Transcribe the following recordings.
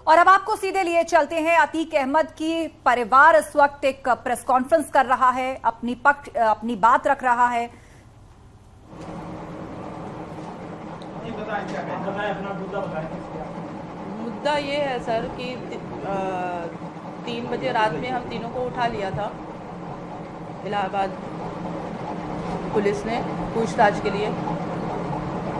और अब आपको सीधे लिए चलते हैं। अतीक अहमद की परिवार इस वक्त एक प्रेस कॉन्फ्रेंस कर रहा है, अपनी बात रख रहा है। मुद्दा ये है सर कि 3 बजे रात में हम तीनों को उठा लिया था इलाहाबाद पुलिस ने पूछताछ के लिए।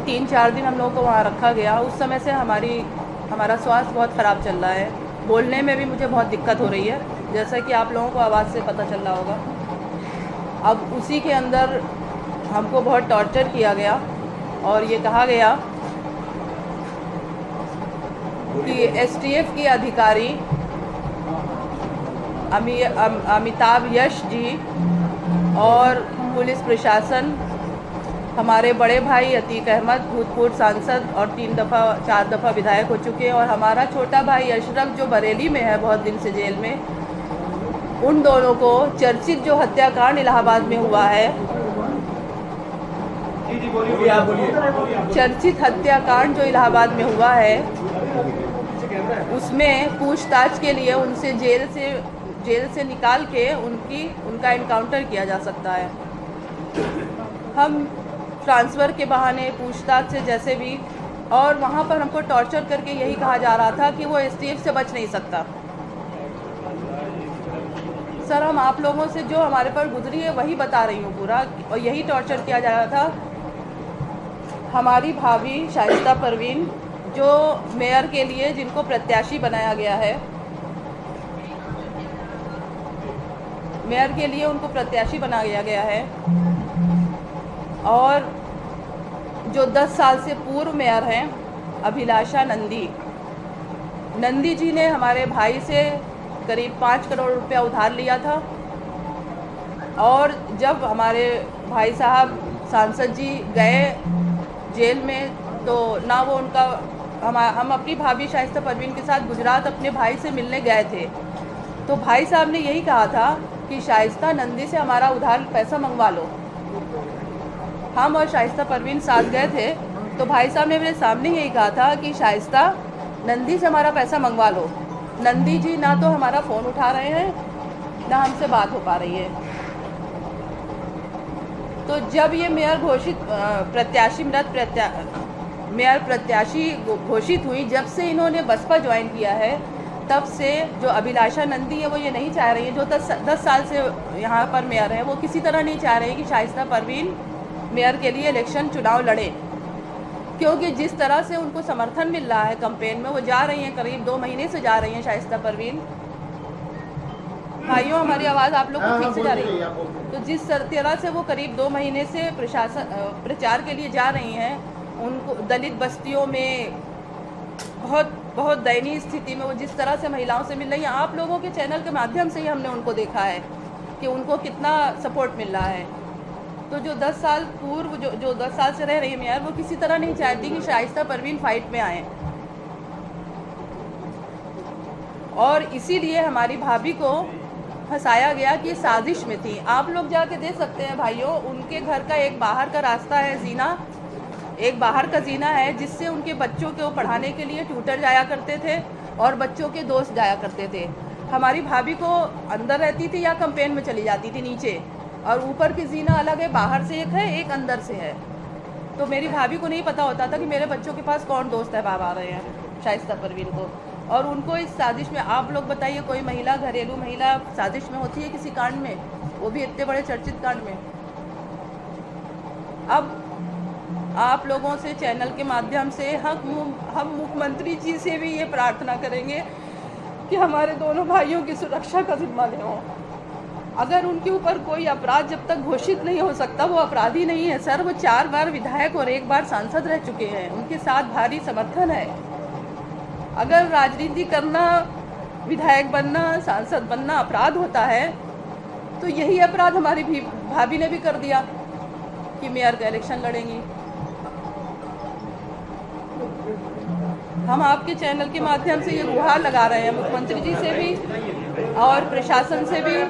3-4 दिन हम लोगों को वहाँ रखा गया। उस समय से हमारा स्वास्थ्य बहुत ख़राब चल रहा है। बोलने में भी मुझे बहुत दिक्कत हो रही है, जैसा कि आप लोगों को आवाज़ से पता चल रहा होगा। अब उसी के अंदर हमको बहुत टॉर्चर किया गया और ये कहा गया कि एसटीएफ के अधिकारी अमिताभ यश जी और पुलिस प्रशासन, हमारे बड़े भाई अतीक अहमद भूतपूर्व सांसद और 4 दफ़ा विधायक हो चुके हैं, और हमारा छोटा भाई अशरफ जो बरेली में है बहुत दिन से जेल में, उन दोनों को चर्चित जो हत्याकांड इलाहाबाद में हुआ है, चर्चित हत्याकांड जो इलाहाबाद में हुआ है, उसमें पूछताछ के लिए उनसे जेल से निकाल के उनका इनकाउंटर किया जा सकता है। हम ट्रांसफ़र के बहाने पूछताछ से जैसे भी, और वहाँ पर हमको टॉर्चर करके यही कहा जा रहा था कि वो एसटीएफ से बच नहीं सकता। सर, हम आप लोगों से जो हमारे पर गुजरी है वही बता रही हूँ पूरा, और यही टॉर्चर किया जा रहा था। हमारी भाभी शाइस्ता परवीन जो मेयर के लिए जिनको प्रत्याशी बनाया गया है, मेयर के लिए उनको प्रत्याशी बनाया गया है, और जो 10 साल से पूर्व मेयर हैं अभिलाषा नंदी जी ने हमारे भाई से करीब 5 करोड़ रुपया उधार लिया था। और जब हमारे भाई साहब सांसद जी गए जेल में, तो ना वो हम अपनी भाभी शाइस्ता परवीन के साथ गुजरात अपने भाई से मिलने गए थे, तो भाई साहब ने यही कहा था कि शाइस्ता नंदी से हमारा उधार पैसा मंगवा लो। हम और शाइस्ता परवीन साथ गए थे, तो भाई साहब ने मेरे सामने यही कहा था कि शाइस्ता नंदी से हमारा पैसा मंगवा लो। नंदी जी ना तो हमारा फ़ोन उठा रहे हैं, ना हमसे बात हो पा रही है। तो जब ये मेयर प्रत्याशी घोषित हुई, जब से इन्होंने बसपा ज्वाइन किया है, तब से जो अभिलाषा नंदी है वो ये नहीं चाह रही है, जो 10 साल से यहाँ पर मेयर है, वो किसी तरह नहीं चाह रहे हैं कि शाइस्ता परवीन मेयर के लिए इलेक्शन चुनाव लड़े, क्योंकि जिस तरह से उनको समर्थन मिल रहा है कैंपेन में, वो जा रही हैं, करीब 2 महीने से जा रही हैं शाइस्ता परवीन। भाइयों, हमारी आवाज़ आप लोग को ठीक से जा रही है? तो जिस तरह से वो करीब 2 महीने से प्रचार के लिए जा रही हैं, उनको दलित बस्तियों में बहुत दयनीय स्थिति में वो जिस तरह से महिलाओं से मिल रही हैं, आप लोगों के चैनल के माध्यम से ही हमने उनको देखा है कि उनको कितना सपोर्ट मिल रहा है। तो जो 10 साल पूर्व जो 10 साल से रह रही है मेयर, वो किसी तरह नहीं चाहती कि शाइस्ता परवीन फाइट में आए, और इसीलिए हमारी भाभी को फंसाया गया कि साजिश में थी। आप लोग जाके देख सकते हैं भाइयों, उनके घर का एक बाहर का रास्ता है, एक बाहर का जीना है, जिससे उनके बच्चों को पढ़ाने के लिए ट्यूटर जाया करते थे और बच्चों के दोस्त जाया करते थे। हमारी भाभी को अंदर रहती थी या कैंपेन में चली जाती थी नीचे, और ऊपर की जीना अलग है, बाहर से एक है, एक अंदर से है। तो मेरी भाभी को नहीं पता होता था कि मेरे बच्चों के पास कौन दोस्त है आ रहे हैं शाइस्ता परवीन को। और उनको इस साजिश में, आप लोग बताइए, कोई महिला, घरेलू महिला साजिश में होती है किसी कांड में, वो भी इतने बड़े चर्चित कांड में। अब आप लोगों से चैनल के माध्यम से हम मुख्यमंत्री जी से भी ये प्रार्थना करेंगे कि हमारे दोनों भाइयों की सुरक्षा का जिम्मा लें। अगर उनके ऊपर कोई अपराध जब तक घोषित नहीं हो सकता, वो अपराधी नहीं है सर। वो 4 बार विधायक और 1 बार सांसद रह चुके हैं, उनके साथ भारी समर्थन है। अगर राजनीति करना, विधायक बनना, सांसद बनना अपराध होता है, तो यही अपराध हमारी भाभी ने भी कर दिया कि मेयर का इलेक्शन लड़ेंगी। हम आपके चैनल के माध्यम से ये गुहार लगा रहे हैं मुख्यमंत्री जी से भी और प्रशासन से भी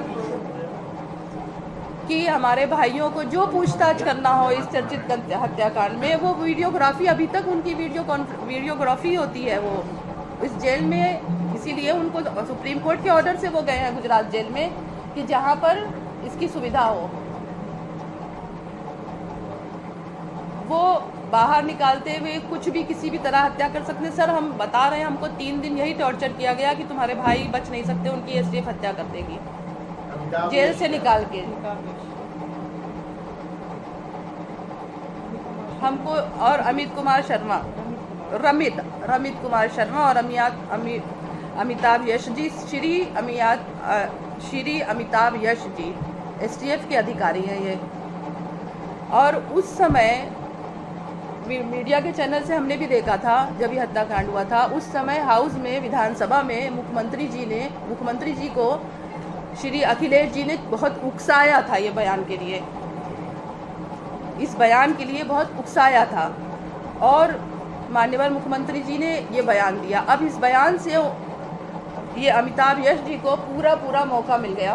कि हमारे भाइयों को जो पूछताछ करना हो इस चर्चित हत्याकांड में, वो वीडियोग्राफी, अभी तक उनकी वीडियोग्राफी होती है, वो इस जेल में इसीलिए उनको सुप्रीम कोर्ट के ऑर्डर से वो गए हैं गुजरात जेल में कि जहाँ पर इसकी सुविधा हो। वो बाहर निकालते हुए कुछ भी किसी भी तरह हत्या कर सकते हैं। सर हम बता रहे हैं, हमको 3 दिन यही टॉर्चर किया गया कि तुम्हारे भाई बच नहीं सकते, उनकी एसटीएफ हत्या कर देगी जेल से निकाल के हमको। और अमित कुमार शर्मा, रमित कुमार शर्मा और अमिताभ यश जी, श्री अमिताभ यश जी एसटीएफ के अधिकारी हैं ये। और उस समय मीडिया के चैनल से हमने भी देखा था जब ये हत्याकांड हुआ था, उस समय हाउस में विधानसभा में मुख्यमंत्री जी को श्री अखिलेश जी ने बहुत उकसाया था ये बयान के लिए, इस बयान के लिए बहुत उकसाया था और माननीय मुख्यमंत्री जी ने ये बयान दिया। अब इस बयान से ये अमिताभ यश जी को पूरा मौका मिल गया,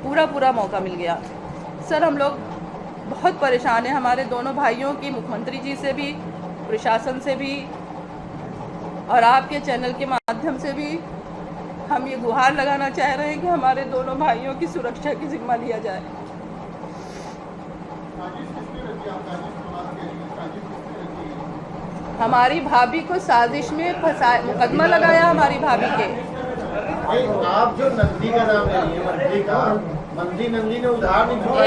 पूरा मौका मिल गया। सर हम लोग बहुत परेशान हैं, हमारे दोनों भाइयों की, मुख्यमंत्री जी से भी, प्रशासन से भी और आपके चैनल के माध्यम से भी हम ये गुहार लगाना चाह रहे हैं कि हमारे दोनों भाइयों की सुरक्षा की जिम्मा लिया जाए। हमारी भाभी को साजिश में फंसा, मुकदमा लगाया हमारी भाभी के। आप जो नंदी का नाम ले रही है, मंत्री का, मंत्री नंदी ने उधार नहीं दिया।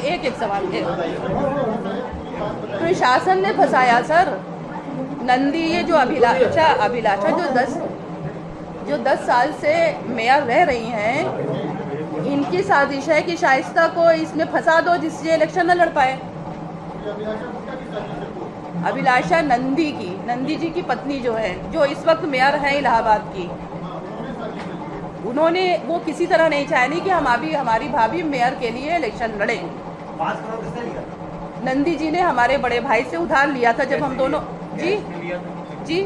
एक सवाल के प्रशासन ने फंसाया सर। नंदी ये जो अभिलाषा जो 10 साल से मेयर रह रही हैं, इनकी साजिश है कि शाइस्ता को इसमें फंसा दो जिससे इलेक्शन न लड़ पाए। अभिलाषा नंदी जी की पत्नी जो है, जो इस वक्त मेयर हैं इलाहाबाद की, उन्होंने वो किसी तरह नहीं चाहे कि हमारी भाभी मेयर के लिए इलेक्शन लड़े। 5 करोड़ किसने लिया? नंदी जी ने हमारे बड़े भाई से उधार लिया था जब हम दोनों जी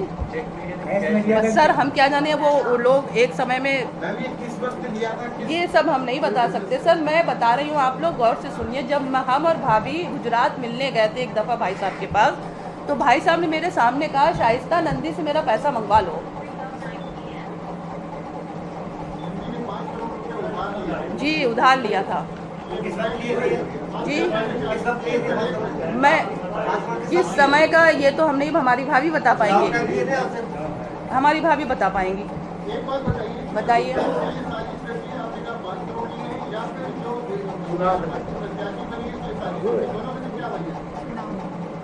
सर हम क्या जाने वो लोग एक समय में किस वक्त लिया था? ये सब हम नहीं बता सकते सर। मैं बता रही हूँ, आप लोग गौर से सुनिए। जब हम और भाभी गुजरात मिलने गए थे एक दफ़ा भाई साहब के पास, तो भाई साहब ने मेरे सामने कहा शाइस्ता नंदी से मेरा पैसा मंगवा लो। जी उधार लिया था जी। मैं किस समय का ये तो हम नहीं, हमारी भाभी बता पाएंगी, हमारी भाभी बता पाएंगी। बताइए।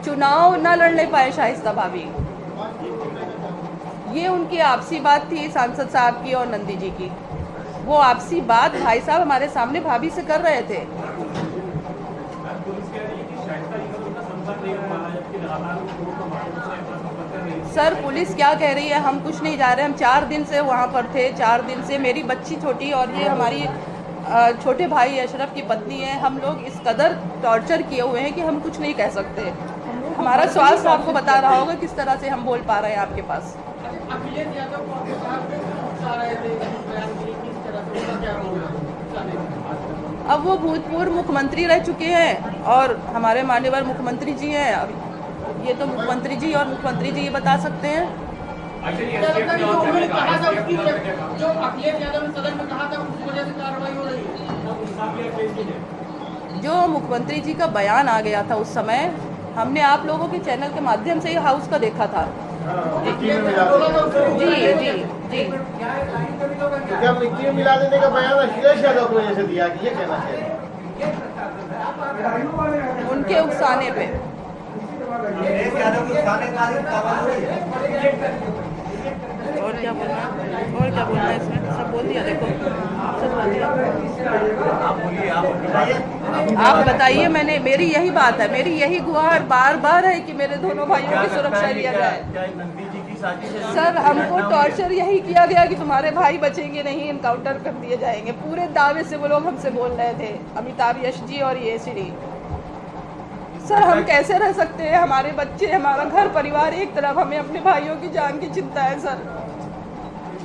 चुनाव न लड़ने पाए शाइस्ता भाभी, ये उनकी आपसी बात थी सांसद साहब की और नंदी जी की। वो आपसी बात भाई साहब हमारे सामने भाभी से कर रहे थे। सर पुलिस क्या कह रही है, हम कुछ नहीं जा रहे। हम 4 दिन से वहाँ पर थे, 4 दिन से मेरी बच्ची छोटी और ये हमारी छोटे भाई अशरफ की पत्नी है। हम लोग इस कदर टॉर्चर किए हुए हैं कि हम कुछ नहीं कह सकते। हमारा स्वास्थ्य आपको बता रहा होगा किस तरह से हम बोल पा रहे हैं आपके पास। अब वो भूतपूर्व मुख्यमंत्री रह चुके हैं और हमारे माननीय मुख्यमंत्री जी हैं। अब ये तो मुख्यमंत्री जी और मुख्यमंत्री जी ये बता सकते हैं। जो मुख्यमंत्री जी का बयान आ गया था उस समय, हमने आप लोगों के चैनल के माध्यम से ये हाउस का देखा था। जी। क्या मिट्टी में मिला देने का बयान अखिलेश यादव को वजह से दिया कि ये कहना चाहिए उनके उकसाने पे। और क्या बोलना है इसमें? सब बोल दिया, देखो सब बोल दिया। आप बताइए। मेरी यही बात है, मेरी यही गुहार बार है कि मेरे दोनों भाइयों की सुरक्षा लिया जाए। सर हमको टॉर्चर यही किया गया कि तुम्हारे भाई बचेंगे नहीं, इनकाउंटर कर दिए जाएंगे। पूरे दावे से वो लोग हमसे बोल रहे थे, अमिताभ यश जी और ये श्री। सर हम कैसे रह सकते हैं? हमारे बच्चे, हमारा घर परिवार एक तरफ, हमें अपने भाइयों की जान की चिंता है सर।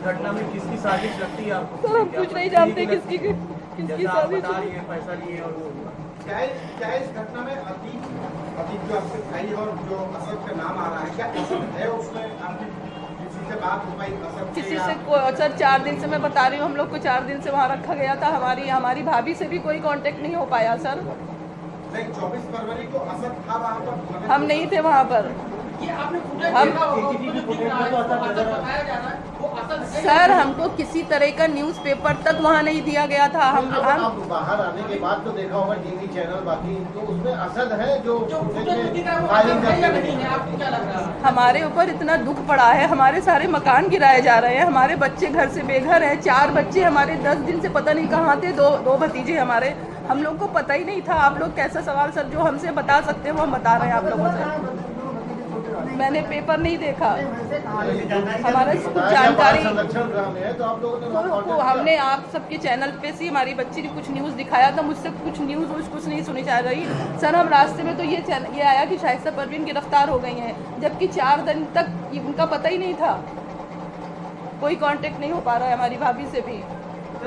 घटना में किसकी साजिश लगती है आपको? सर हम कुछ नहीं जानते किसकी साजिश। पैसा लिए और वो क्या इस घटना में अतीत अभी जो आपके भाई और जो असद का नाम आ रहा है, क्या असद है उसमें? आपकी किसी से बात हो पाई असद से? किसी से सर 4 दिन से मैं बता रही हूँ, हम लोग को 4 दिन से वहाँ रखा गया था। हमारी भाभी से भी कोई कांटेक्ट नहीं हो पाया सर। नहीं, 24 फरवरी को असद था वहाँ पर? हम नहीं थे वहाँ पर। सर हमको किसी तरह का न्यूज़पेपर तक वहाँ नहीं दिया गया था। हम बाहर आने के बाद तो देखा होगा टीवी चैनल बाकी, तो उसमें असद है जो फायरिंग करते हैं। आपको क्या लग रहा है? हमारे ऊपर इतना दुख पड़ा है, हमारे सारे मकान गिराए जा रहे हैं, हमारे बच्चे घर से बेघर हैं। 4 बच्चे हमारे 10 दिन से पता नहीं कहाँ थे, दो भतीजे हमारे, हम लोग को पता ही नहीं था। आप लोग कैसा सवाल सर जो हमसे बता सकते हैं वो हम बता रहे हैं आप लोगों से। मैंने पेपर नहीं देखा, हमारा कुछ जानकारी तो हमने आप सबके चैनल पे से हमारी बच्ची ने कुछ न्यूज़ दिखाया था, मुझसे कुछ न्यूज़ कुछ नहीं सुनी जा रही सर। हम रास्ते में तो ये आया कि शाइस्ता परवीन गिरफ्तार हो गई हैं, जबकि 4 दिन तक उनका पता ही नहीं था। कोई कांटेक्ट नहीं हो पा रहा है हमारी भाभी से भी।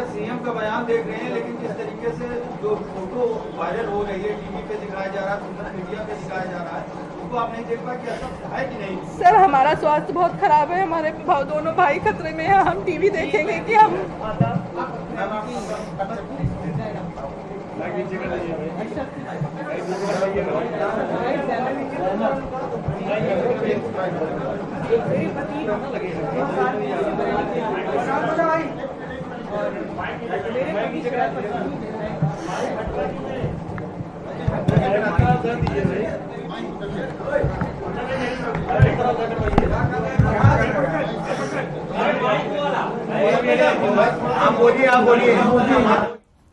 सीएम का बयान देख रहे हैं, लेकिन जिस तरीके से जो फोटो वायरल हो रही है, टीवी पे दिखाया जा रहा है, सोशल मीडिया पे दिखाया जा रहा है, उसको आप नहीं देख पाए कि असद है कि नहीं? सर हमारा स्वास्थ्य बहुत खराब है, हमारे दोनों भाई खतरे में हैं। हम टीवी देखेंगे कि हम आप बोलिए